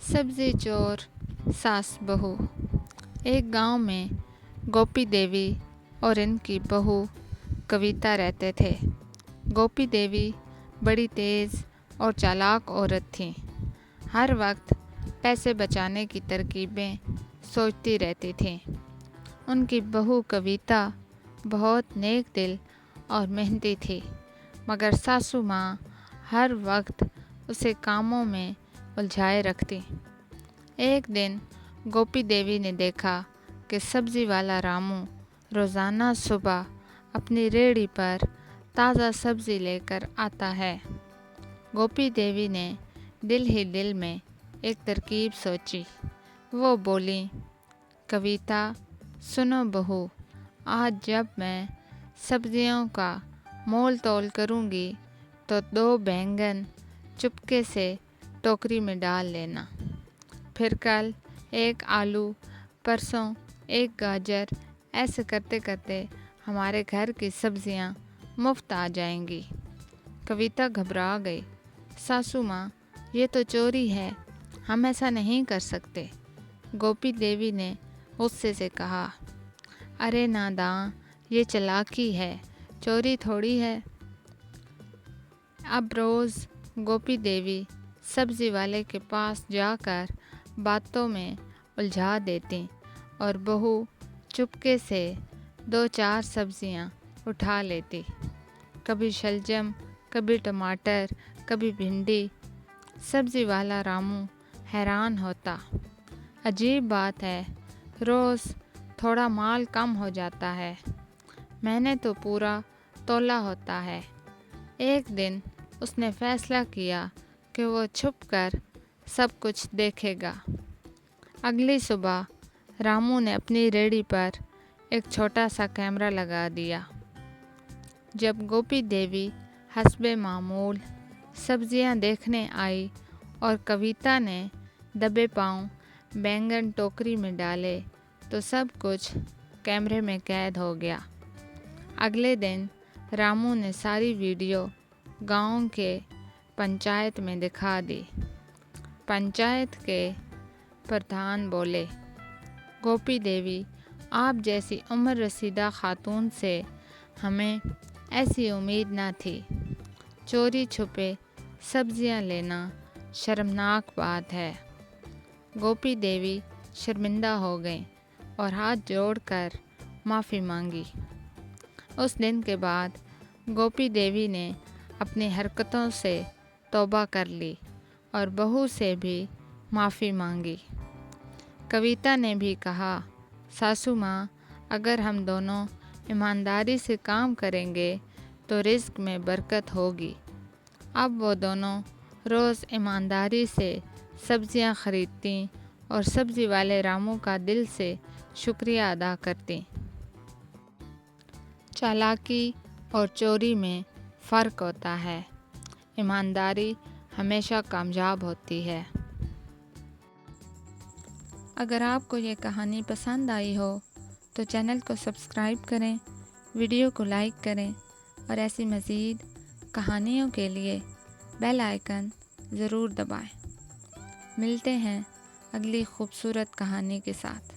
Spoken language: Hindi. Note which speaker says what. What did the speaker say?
Speaker 1: सब्जी चोर सास बहू। एक गांव में गोपी देवी और इनकी बहू कविता रहते थे। गोपी देवी बड़ी तेज़ और चालाक औरत थीं। हर वक्त पैसे बचाने की तरकीबें सोचती रहती थीं। उनकी बहू कविता बहुत नेक दिल और मेहनती थी, मगर सासू माँ हर वक्त उसे कामों में उलझाए रखती। एक दिन गोपी देवी ने देखा कि सब्जी वाला रामू रोज़ाना सुबह अपनी रेहड़ी पर ताज़ा सब्ज़ी लेकर आता है। गोपी देवी ने दिल ही दिल में एक तरकीब सोची। वो बोली, कविता सुनो बहू, आज जब मैं सब्जियों का मोल तोल करूँगी तो 2 बैंगन चुपके से टोकरी में डाल लेना। फिर कल 1 आलू, परसों 1 गाजर, ऐसे करते करते हमारे घर की सब्जियां मुफ्त आ जाएंगी। कविता घबरा गई। सासू माँ, ये तो चोरी है, हम ऐसा नहीं कर सकते। गोपी देवी ने गुस्से से कहा, अरे नादान, ये चालाकी है, चोरी थोड़ी है। अब रोज़ गोपी देवी सब्जी वाले के पास जाकर बातों में उलझा देती और बहू चुपके से 2-4 सब्जियां उठा लेती। कभी शलजम, कभी टमाटर, कभी भिंडी। सब्जी वाला रामू हैरान होता। अजीब बात है, रोज़ थोड़ा माल कम हो जाता है, मैंने तो पूरा तोला होता है। एक दिन उसने फैसला किया कि वो छुपकर सब कुछ देखेगा। अगली सुबह रामू ने अपनी रेहड़ी पर एक छोटा सा कैमरा लगा दिया। जब गोपी देवी हस्बे मामूल सब्जियां देखने आई और कविता ने दबे पांव बैंगन टोकरी में डाले तो सब कुछ कैमरे में कैद हो गया। अगले दिन रामू ने सारी वीडियो गांव के पंचायत में दिखा दी। पंचायत के प्रधान बोले, गोपी देवी, आप जैसी उम्र रसीदा खातून से हमें ऐसी उम्मीद न थी। चोरी छुपे सब्जियां लेना शर्मनाक बात है। गोपी देवी शर्मिंदा हो गई और हाथ जोड़कर माफ़ी मांगी। उस दिन के बाद गोपी देवी ने अपनी हरकतों से तौबा कर ली और बहू से भी माफ़ी मांगी। कविता ने भी कहा, सासू माँ, अगर हम दोनों ईमानदारी से काम करेंगे तो रिज़्क में बरकत होगी। अब वो दोनों रोज़ ईमानदारी से सब्जियां खरीदती और सब्जी वाले रामू का दिल से शुक्रिया अदा करती। चालाकी और चोरी में फ़र्क होता है। ईमानदारी हमेशा कामयाब होती है। अगर आपको ये कहानी पसंद आई हो तो चैनल को सब्सक्राइब करें, वीडियो को लाइक करें और ऐसी मज़ीद कहानियों के लिए बेल आइकन ज़रूर दबाएं। मिलते हैं अगली खूबसूरत कहानी के साथ।